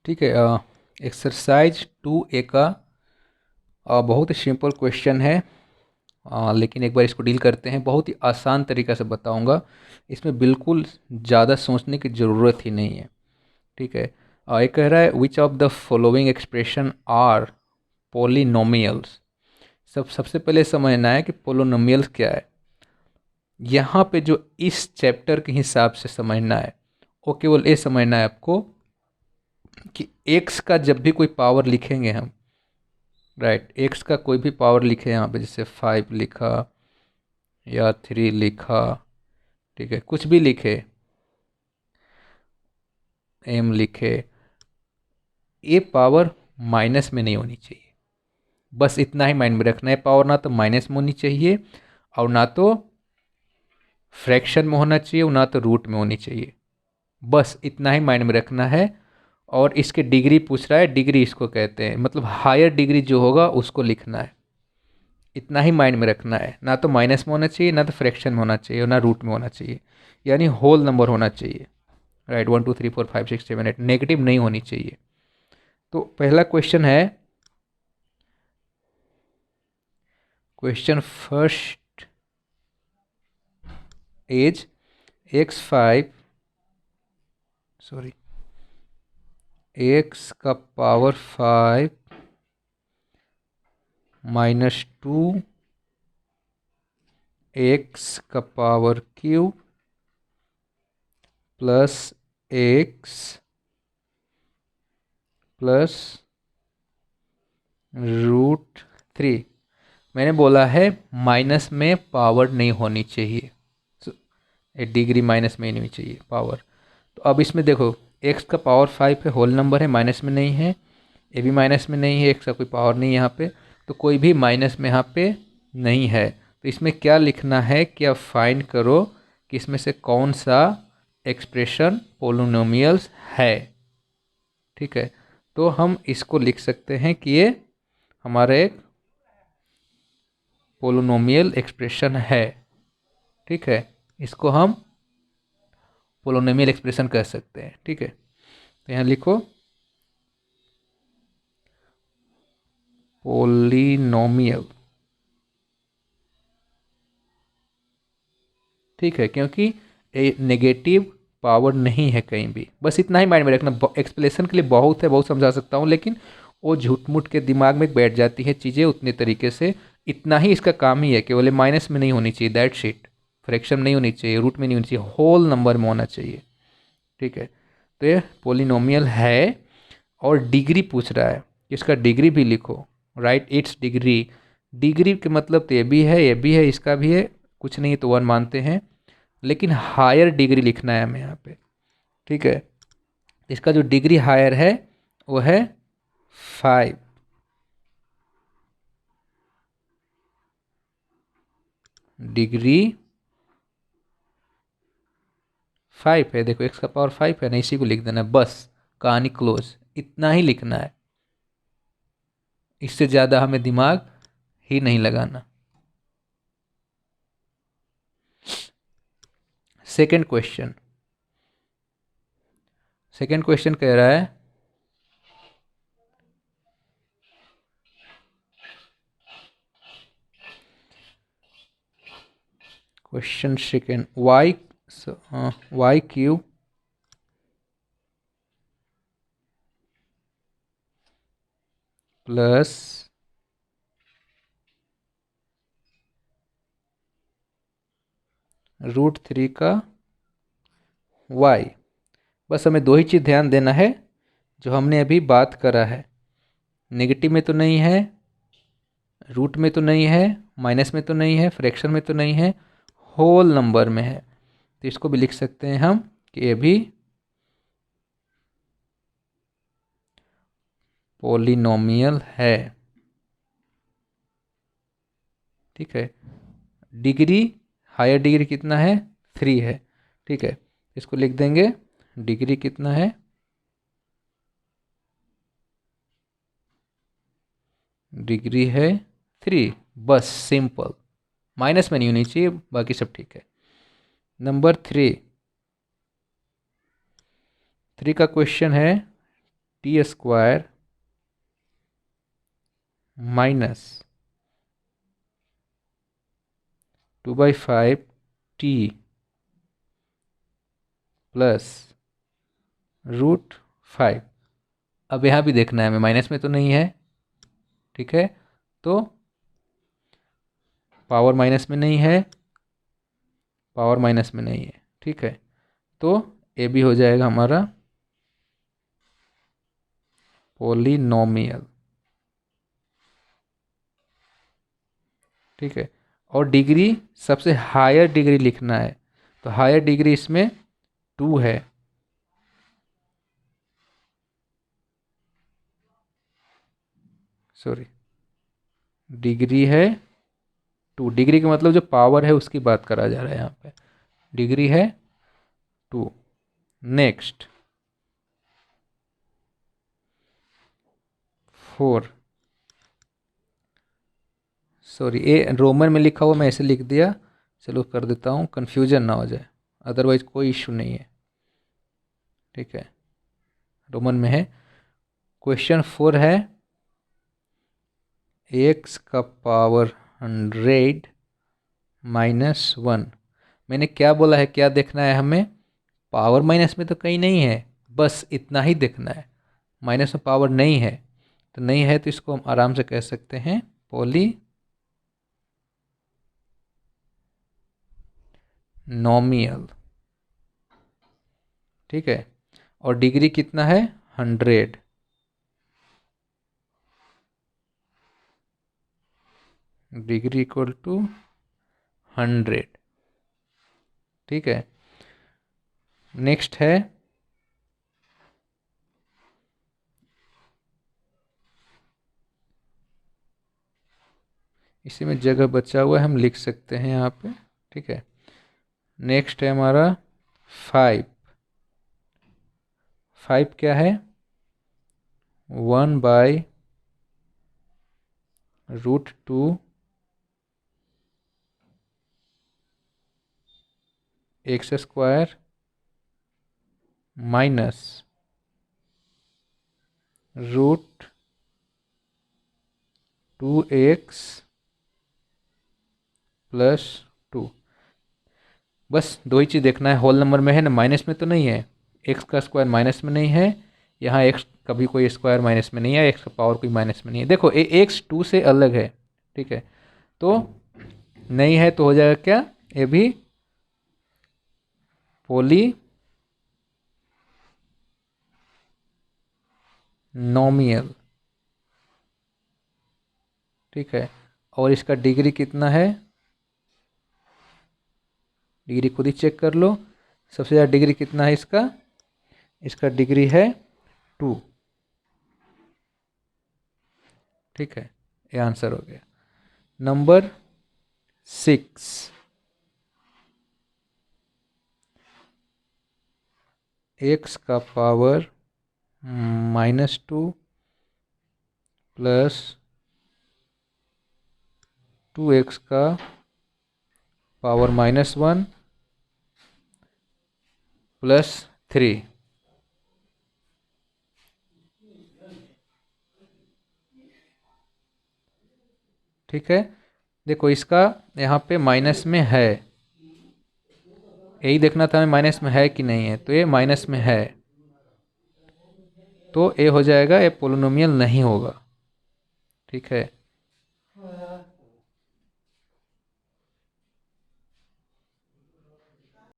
ठीक है। Exercise 2A का बहुत ही सिंपल क्वेश्चन है। लेकिन एक बार इसको डील करते हैं, बहुत ही आसान तरीक़ा से बताऊंगा। इसमें बिल्कुल ज़्यादा सोचने की ज़रूरत ही नहीं है। ठीक है। ये कह रहा है which of the following expression are polynomials. सबसे पहले समझना है कि पोलिनोमियल्स क्या है। यहाँ पे जो इस चैप्टर के हिसाब से समझना है, वो केवल ये समझना है आपको कि एक्स का जब भी कोई पावर लिखेंगे हम, राइट, एक्स का कोई भी पावर लिखे यहाँ पे, जैसे 5 लिखा या 3 लिखा, ठीक है, कुछ भी लिखे, एम लिखे, ये पावर माइनस में नहीं होनी चाहिए। बस इतना ही माइंड में रखना है। पावर ना तो माइनस में होनी चाहिए और ना तो फ्रैक्शन में होना चाहिए और ना तो रूट में होनी चाहिए। बस इतना ही माइंड में रखना है। और इसके डिग्री पूछ रहा है, डिग्री इसको कहते हैं, मतलब हायर डिग्री जो होगा उसको लिखना है। इतना ही माइंड में रखना है। ना तो माइनस में होना चाहिए, ना तो फ्रैक्शन में होना चाहिए और ना रूट में होना चाहिए, यानी होल नंबर होना चाहिए। राइट, 1 2 3 4 5 6 7 8, नेगेटिव नहीं होनी चाहिए। तो पहला क्वेश्चन है, question first is x5, sorry, x का पावर 5 -2 x का power cube plus x plus √3। मैंने बोला है माइनस में पावर नहीं होनी चाहिए, डिग्री माइनस में ही नहीं चाहिए पावर। तो अब इसमें देखो, x का पावर 5 है, होल नंबर है, माइनस में नहीं है, ये भी माइनस में नहीं है, x का कोई पावर नहीं है यहाँ पे, तो कोई भी माइनस में यहाँ पे नहीं है। तो इसमें क्या लिखना है कि आप फाइंड करो कि इसमें से कौन सा एक्सप्रेशन पोलिनोमियल्स है। ठीक है, तो हम इसको लिख सकते हैं कि ये हमारा एक पोलिनोमियल एक्सप्रेशन है। ठीक है, इसको हम पोलिनोमियल एक्सप्रेशन कह सकते हैं। ठीक है, तो यहाँ लिखो पोलिनोमियल। ठीक है, क्योंकि नेगेटिव पावर नहीं है कहीं भी। बस इतना ही माइंड में रखना। एक्सप्लेनेशन के लिए बहुत है, बहुत समझा सकता हूँ, लेकिन वो झूठ मूठ के दिमाग में बैठ जाती है चीज़ें उतने तरीके से। इतना ही इसका काम ही है, केवल माइनस में नहीं होनी चाहिए, दैट शीट, फ्रैक्शन नहीं होनी चाहिए, रूट में नहीं होनी चाहिए, होल नंबर में होना चाहिए। ठीक है, तो ये पोलिनोमियल है। और डिग्री पूछ रहा है, इसका डिग्री भी लिखो। Right, it's degree. डिग्री के मतलब तो ये भी है, ये भी है, इसका भी है, कुछ नहीं तो 1 मानते हैं, लेकिन हायर डिग्री लिखना है हमें यहाँ पे। ठीक है, इसका जो डिग्री हायर है वो है 5। डिग्री 5 है, देखो x का पावर 5 है ना, इसी को लिख देना है, बस कहानी क्लोज। इतना ही लिखना है, इससे ज़्यादा हमें दिमाग ही नहीं लगाना। सेकंड क्वेश्चन, सेकंड क्वेश्चन कह रहा है question second, y cube plus √3 का y। बस हमें दो ही चीज़ ध्यान देना है जो हमने अभी बात करा है। नेगेटिव में तो नहीं है, रूट में तो नहीं है, माइनस में तो नहीं है, फ्रैक्शन में तो नहीं है, होल नंबर में है। तो इसको भी लिख सकते हैं हम कि ये भी पोलिनोमियल है। ठीक है, डिग्री, हायर डिग्री कितना है, 3 है। ठीक है, इसको लिख देंगे, डिग्री कितना है, डिग्री है 3। बस सिंपल, माइनस में नहीं होनी चाहिए, बाकी सब ठीक है। नंबर 3 का क्वेश्चन है T square minus 2/5 T plus √5। अब यहाँ भी देखना है हमें, माइनस में तो नहीं है, ठीक है, तो पावर माइनस में नहीं है, पावर माइनस में नहीं है, ठीक है, तो ए भी हो जाएगा हमारा पोलिनोमियल, ठीक है। और डिग्री, सबसे हायर डिग्री लिखना है, तो हायर डिग्री इसमें 2 है, सॉरी, डिग्री है 2। डिग्री का मतलब जो पावर है उसकी बात करा जा रहा है यहाँ पे, डिग्री है 2। नेक्स्ट 4, सॉरी ए रोमन में लिखा हुआ, मैं ऐसे लिख दिया, चलो कर देता हूँ, कन्फ्यूजन ना हो जाए, अदरवाइज कोई इशू नहीं है, ठीक है, रोमन में है। क्वेश्चन 4 है x का पावर 100 माइनस 1। मैंने क्या बोला है, क्या देखना है हमें, पावर माइनस में तो कहीं नहीं है, बस इतना ही देखना है, माइनस में पावर नहीं है, तो नहीं है तो इसको हम आराम से कह सकते हैं पोलिनोमियल, ठीक है। और डिग्री कितना है, 100, डिग्री इक्वल टू 100, ठीक है। नेक्स्ट है इसी में जगह बचा हुआ है, हम लिख सकते हैं यहाँ पे, ठीक है। नेक्स्ट है हमारा 5। 5 क्या है, 1/√2 x square minus √2x plus 2। बस दो ही चीज़ देखना है, होल नंबर में है ना, माइनस में तो नहीं है, एक्स का स्क्वायर माइनस में नहीं है, यहाँ एक्स कभी कोई स्क्वायर माइनस में नहीं है, एक्स का पावर कोई माइनस में नहीं है, देखो एक्स 2 से अलग है, ठीक है, तो नहीं है तो हो जाएगा क्या, ये भी पोलिनोमियल, ठीक है। और इसका डिग्री कितना है, डिग्री खुद ही चेक कर लो, सबसे ज़्यादा डिग्री कितना है इसका, इसका डिग्री है 2, ठीक है, ये आंसर हो गया। नंबर 6, एक्स का पावर -2 प्लस 2x का पावर -1 प्लस 3, ठीक है। देखो इसका यहाँ पे माइनस में है, यही देखना था हमें माइनस में है कि नहीं है, तो ये माइनस में है, तो ए हो जाएगा, ये पोलिनोमियल नहीं होगा, ठीक है।